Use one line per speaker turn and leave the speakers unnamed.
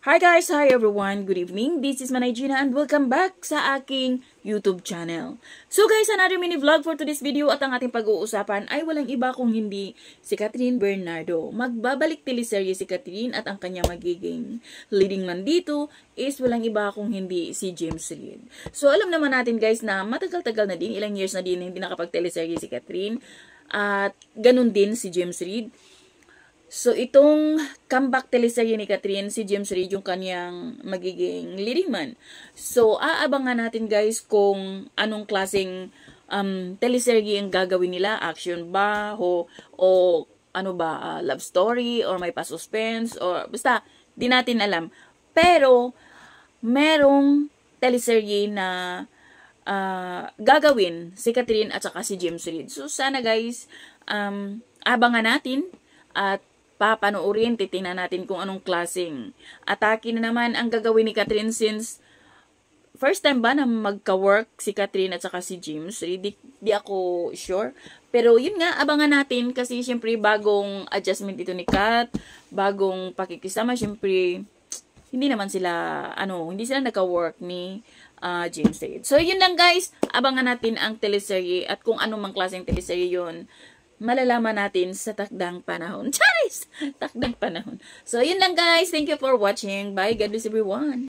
Hi guys! Hi everyone! Good evening! This is Manay Gina and welcome back sa aking YouTube channel. So guys, another mini vlog for today's video at ang ating pag-uusapan ay walang iba kung hindi si Catherine Bernardo. Magbabalik teleserye si Catherine at ang kanya magiging leading man dito is walang iba kung hindi si James Reid. So alam naman natin guys na matagal-tagal na din, ilang years na din hindi nakapag-teleserye si Catherine at ganun din si James Reid. So, itong comeback teleserye ni Catherine, si James Reid yung kanyang magiging leading man. So, aabangan natin guys kung anong klaseng teleserye ang gagawin nila. Action ba? O ano ba? Love story? Or may pa-suspense? Or basta, di natin alam. Pero, merong teleserye na gagawin si Catherine at saka si James Reid. So, sana guys, abangan natin at papanoorin, titingnan natin kung anong klaseng atake na naman ang gagawin ni Catherine since first time ba na magka-work si Catherine at saka si James? Di ako sure. Pero yun nga, abangan natin kasi syempre bagong adjustment ito ni Kat, bagong pakikisama, syempre hindi naman sila, hindi sila nagka-work ni James Reid. So yun lang guys, abangan natin ang teleserye at kung anong mang klaseng teleserye yun, malalaman natin sa takdang panahon. Charis! Takdang panahon. So, yun lang guys. Thank you for watching. Bye. God bless everyone.